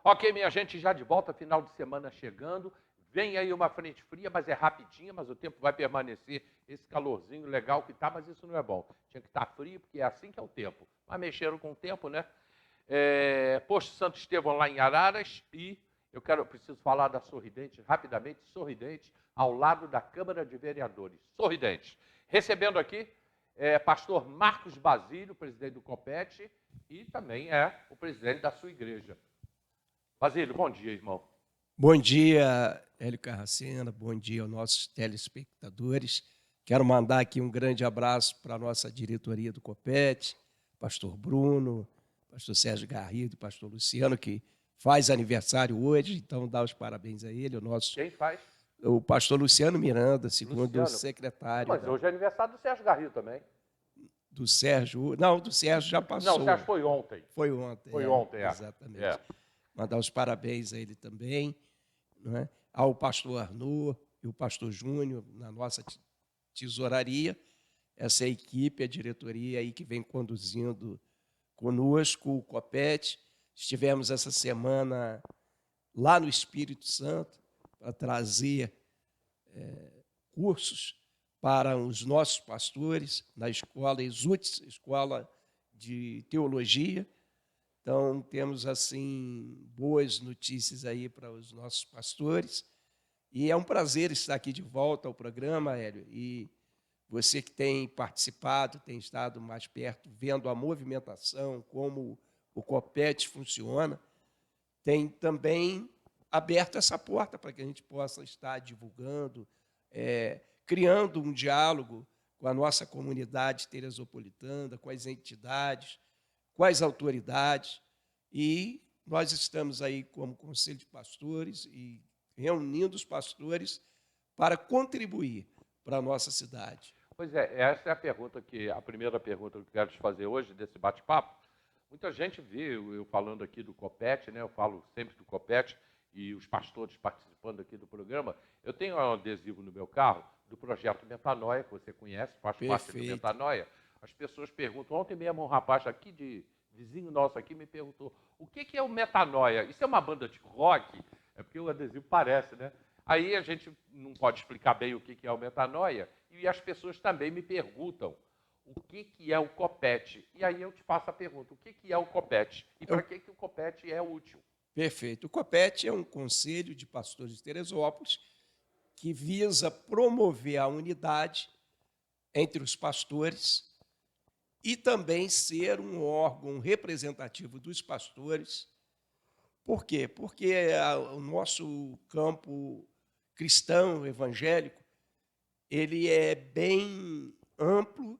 Ok, minha gente, já de volta, final de semana chegando. Vem aí uma frente fria, mas é rapidinha, mas o tempo vai permanecer esse calorzinho legal que tá, mas isso não é bom. Tinha que estar frio, porque é assim que é o tempo. Mas mexeram com o tempo, né? Posto Santo Estevão lá em Araras e eu preciso falar da Sorridente, rapidamente, Sorridente, ao lado da Câmara de Vereadores. Sorridente. Recebendo aqui pastor Marcos Basílio, presidente do Copete, e também é o presidente da sua igreja. Basílio, bom dia, irmão. Bom dia, Hélio Carracena, bom dia aos nossos telespectadores. Quero mandar aqui um grande abraço para a nossa diretoria do Copete, pastor Bruno, pastor Sérgio Garrido, pastor Luciano, que faz aniversário hoje, então dá os parabéns a ele, Quem faz? o pastor Luciano Miranda, segundo o Luciano. secretário Mas hoje é aniversário do Sérgio Garrido também. do Sérgio. Não, do Sérgio já Não, o passou. Sérgio foi ontem. Foi ontem, Foi ontem, exatamente. Mandar os parabéns a ele também, não é? Ao pastor Arnaud e o pastor Júnior, na nossa tesouraria, essa equipe, a diretoria aí que vem conduzindo conosco o Copete. Estivemos essa semana lá no Espírito Santo para trazer cursos para os nossos pastores na escola Exutis, escola de teologia. Então, temos, assim, boas notícias aí para os nossos pastores. E é um prazer estar aqui de volta ao programa, Hélio. E você que tem participado, tem estado mais perto, vendo a movimentação, como o Copete funciona, tem também aberto essa porta para que a gente possa estar divulgando, criando um diálogo com a nossa comunidade teresopolitana, com as entidades, com as autoridades, e nós estamos aí como Conselho de Pastores e reunindo os pastores para contribuir para a nossa cidade. Pois é, essa é a primeira pergunta que eu quero te fazer hoje, desse bate-papo. Muita gente viu eu falando aqui do Copete, né? Eu falo sempre do Copete e os pastores participando aqui do programa. Eu tenho um adesivo no meu carro do projeto Metanoia, que você conhece, faz parte do Perfeito. Metanoia. As pessoas perguntam, ontem mesmo um rapaz aqui vizinho nosso aqui me perguntou, o que é o Metanoia? Isso é uma banda de rock? É porque o adesivo parece, né? Aí a gente não pode explicar bem o que é o Metanoia, e as pessoas também me perguntam o que é o Copete. E aí eu te faço a pergunta, o que é o Copete? E para que o Copete é útil? Perfeito. O Copete é um conselho de pastores de Teresópolis que visa promover a unidade entre os pastores e também ser um órgão representativo dos pastores. Por quê? Porque o nosso campo cristão, evangélico, ele é bem amplo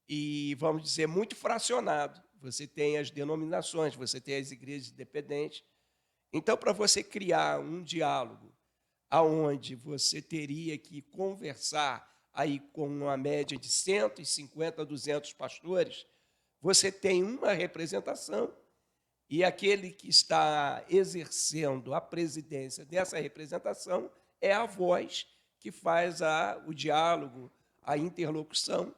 e, vamos dizer, muito fracionado. Você tem as denominações, você tem as igrejas independentes. Então, para você criar um diálogo aonde você teria que conversar aí com uma média de 150 a 200 pastores, você tem uma representação e aquele que está exercendo a presidência dessa representação é a voz que faz o diálogo, a interlocução,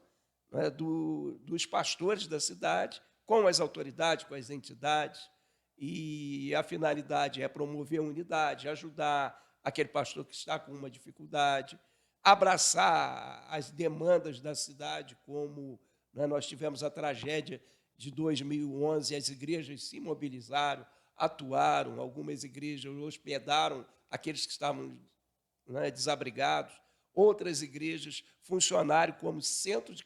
né, dos pastores da cidade com as autoridades, com as entidades, e a finalidade é promover a unidade, ajudar aquele pastor que está com uma dificuldade, abraçar as demandas da cidade, como, né, nós tivemos a tragédia de 2011, as igrejas se mobilizaram, atuaram, algumas igrejas hospedaram aqueles que estavam, né, desabrigados, outras igrejas funcionaram como centro de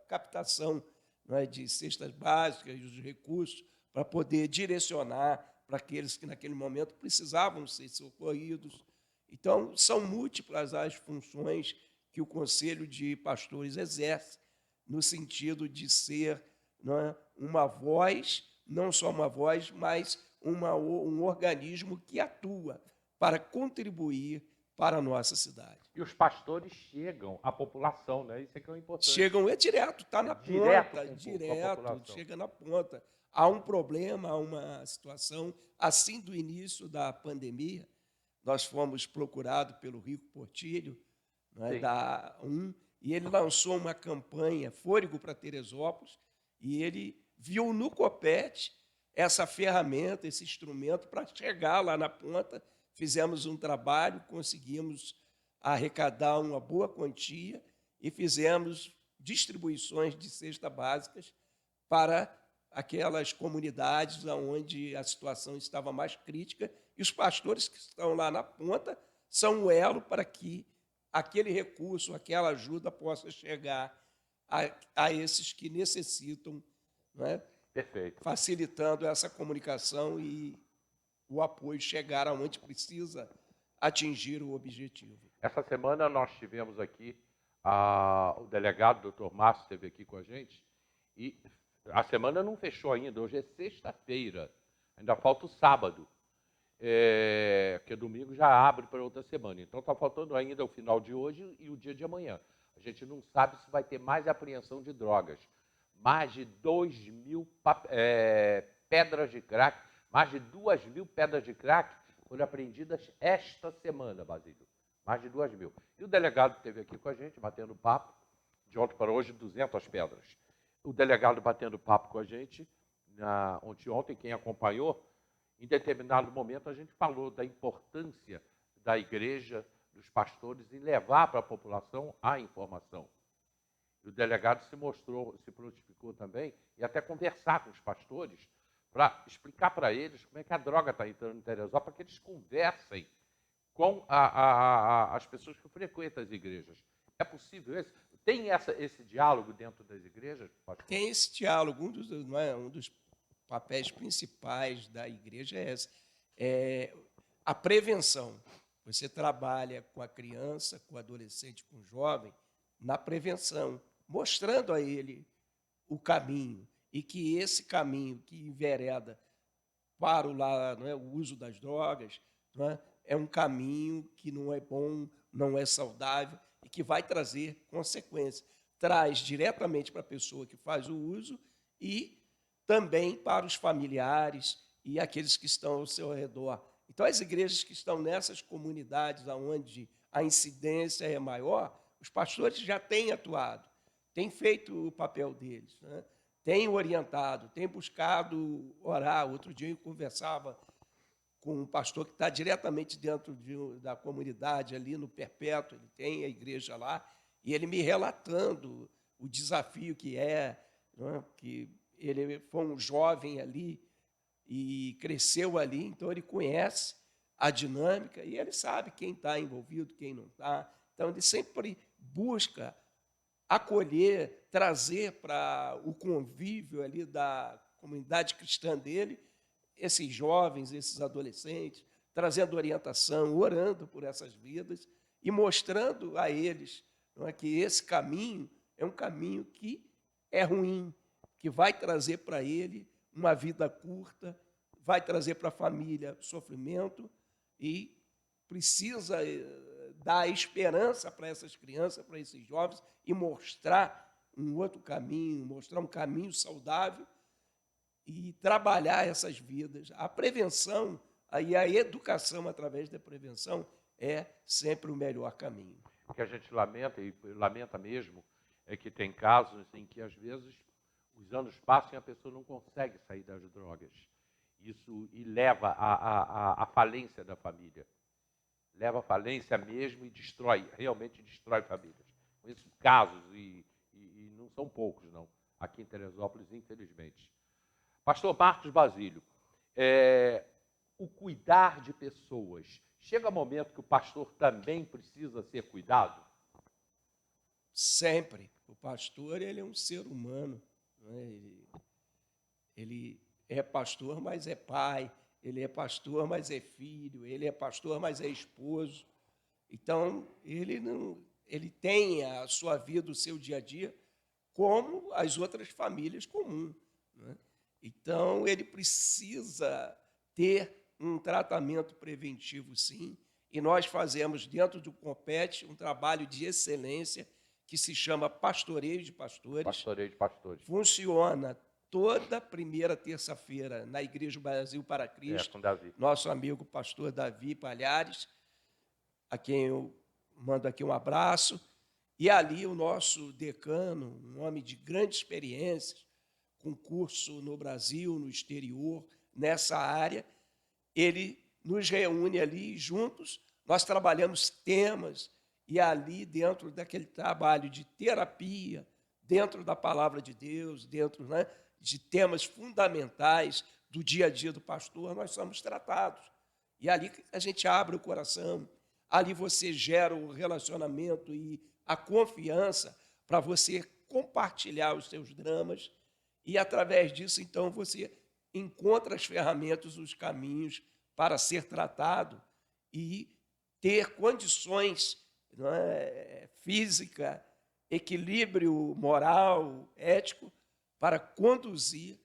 captação, né, de cestas básicas e os recursos para poder direcionar para aqueles que naquele momento precisavam ser socorridos. Então, são múltiplas as funções que o Conselho de Pastores exerce, no sentido de ser, né, uma voz, não só uma voz, mas um organismo que atua para contribuir para a nossa cidade. E os pastores chegam à população, né? Isso é que é o importante. Chegam, é direto, está na Direto ponta, com a direto, população. chega na ponta. Há um problema, há uma situação, assim do início da pandemia, nós fomos procurados pelo Rico Portilho, né, Sim. da e ele lançou uma campanha, Fôlego para Teresópolis, e ele viu no Copete essa ferramenta, esse instrumento para chegar lá na ponta. Fizemos um trabalho, conseguimos arrecadar uma boa quantia e fizemos distribuições de cestas básicas para aquelas comunidades onde a situação estava mais crítica, e os pastores que estão lá na ponta são o elo para que aquele recurso, aquela ajuda possa chegar a esses que necessitam, não é? Perfeito. Facilitando essa comunicação e o apoio chegar aonde precisa atingir o objetivo. Essa semana nós tivemos aqui, o delegado, doutor Márcio, esteve aqui com a gente, e a semana não fechou ainda, hoje é sexta-feira, ainda falta o sábado, porque domingo já abre para outra semana. Então está faltando ainda o final de hoje e o dia de amanhã. A gente não sabe se vai ter mais apreensão de drogas. Mais de 2.000 pedras de crack, mais de 2.000 pedras de crack foram apreendidas esta semana, Basílio. Mais de 2.000. E o delegado esteve aqui com a gente, batendo papo, de ontem para hoje, 200 pedras. O delegado batendo papo com a gente, ontem, quem acompanhou, em determinado momento a gente falou da importância da igreja, dos pastores, em levar para a população a informação. E o delegado se prontificou também, e até conversar com os pastores, para explicar para eles como é que a droga está entrando em Teresópolis, para que eles conversem com as pessoas que frequentam as igrejas. É possível isso? Tem esse diálogo dentro das igrejas, pastor? Tem esse diálogo. Um dos papéis principais da igreja é esse. A prevenção. Você trabalha com a criança, com o adolescente, com o jovem, na prevenção, mostrando a ele o caminho, e que esse caminho que envereda para o uso das drogas, é um caminho que não é bom, não é saudável e que vai trazer consequências. Traz diretamente para a pessoa que faz o uso e também para os familiares e aqueles que estão ao seu redor. Então, as igrejas que estão nessas comunidades onde a incidência é maior, os pastores já têm atuado, têm feito o papel deles, têm orientado, têm buscado orar. Outro dia eu conversava com um pastor que está diretamente dentro da comunidade, ali no Perpétuo, ele tem a igreja lá, e ele me relatando o desafio que que ele foi um jovem ali e cresceu ali, então ele conhece a dinâmica e ele sabe quem está envolvido, quem não está. Então, ele sempre busca acolher, trazer para o convívio ali da comunidade cristã dele esses jovens, esses adolescentes, trazendo orientação, orando por essas vidas e mostrando a eles que esse caminho é um caminho que é ruim, que vai trazer para ele uma vida curta, vai trazer para a família sofrimento e precisa dar esperança para essas crianças, para esses jovens e mostrar um outro caminho, mostrar um caminho saudável e trabalhar essas vidas. A prevenção e a educação através da prevenção é sempre o melhor caminho. O que a gente lamenta, e lamenta mesmo, é que tem casos em que, às vezes, os anos passam e a pessoa não consegue sair das drogas. Isso e leva à falência da família. Leva à falência mesmo e realmente destrói famílias. Esses casos, e não são poucos, não, aqui em Teresópolis, infelizmente. Pastor Marcos Basílio, o cuidar de pessoas, chega momento que o pastor também precisa ser cuidado? Sempre. O pastor, ele é um ser humano. Ele é pastor, mas é pai. Ele é pastor, mas é filho. Ele é pastor, mas é esposo. Então, ele tem a sua vida, o seu dia a dia, como as outras famílias comuns. Então, ele precisa ter um tratamento preventivo, sim, e nós fazemos, dentro do Compete, um trabalho de excelência que se chama Pastoreio de Pastores. Pastoreio de Pastores. Funciona toda primeira terça-feira na Igreja Brasil para Cristo. Com Davi. Nosso amigo pastor Davi Palhares, a quem eu mando aqui um abraço. E ali o nosso decano, um homem de grande experiência, concurso no Brasil, no exterior, nessa área. Ele nos reúne ali juntos, nós trabalhamos temas, e ali, dentro daquele trabalho de terapia, dentro da palavra de Deus, dentro, né, de temas fundamentais do dia a dia do pastor, nós somos tratados. E ali a gente abre o coração, ali você gera o relacionamento e a confiança para você compartilhar os seus dramas, e através disso, então, você encontra as ferramentas, os caminhos para ser tratado e ter condições, não é, física, equilíbrio moral, ético, para conduzir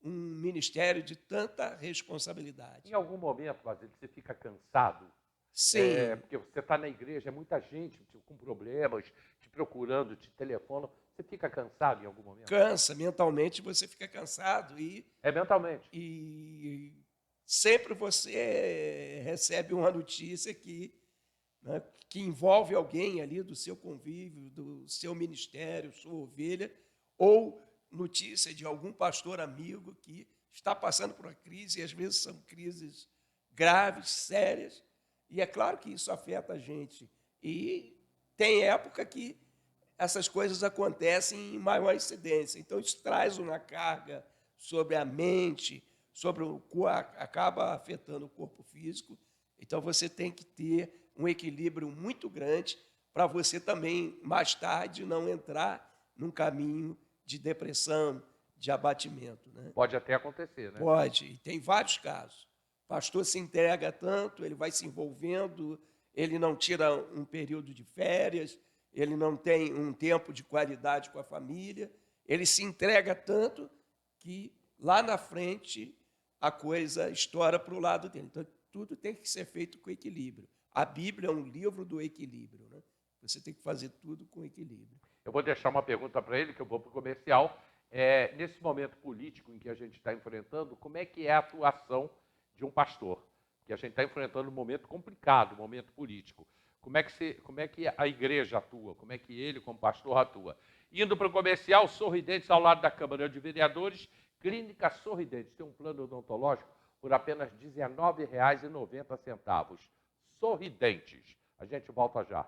um ministério de tanta responsabilidade. Em algum momento, Basílio, você fica cansado? Sim. Porque você está na igreja, é muita gente com problemas, te procurando, te telefonam. Você fica cansado em algum momento? Cansa, mentalmente você fica cansado É mentalmente. e sempre você recebe uma notícia né, que envolve alguém ali do seu convívio, do seu ministério, sua ovelha, ou notícia de algum pastor amigo que está passando por uma crise, e às vezes são crises graves, sérias, e é claro que isso afeta a gente. E tem época que essas coisas acontecem em maior incidência. Então, isso traz uma carga sobre a mente, acaba afetando o corpo físico. Então, você tem que ter um equilíbrio muito grande para você também, mais tarde, não entrar num caminho de depressão, de abatimento. Né? Pode até acontecer, né? Pode, e tem vários casos. O pastor se entrega tanto, ele vai se envolvendo, ele não tira um período de férias, ele não tem um tempo de qualidade com a família, ele se entrega tanto que lá na frente a coisa estoura para o lado dele. Então, tudo tem que ser feito com equilíbrio. A Bíblia é um livro do equilíbrio. Né? Você tem que fazer tudo com equilíbrio. Eu vou deixar uma pergunta para ele, que eu vou para o comercial. Nesse momento político em que a gente está enfrentando, como é que é a atuação de um pastor? Que a gente está enfrentando um momento complicado, um momento político. Como é que a igreja atua? Como é que ele, como pastor, atua? Indo para o comercial, Sorridentes, ao lado da Câmara de Vereadores, Clínica Sorridentes tem um plano odontológico por apenas R$ 19,90. Sorridentes. A gente volta já.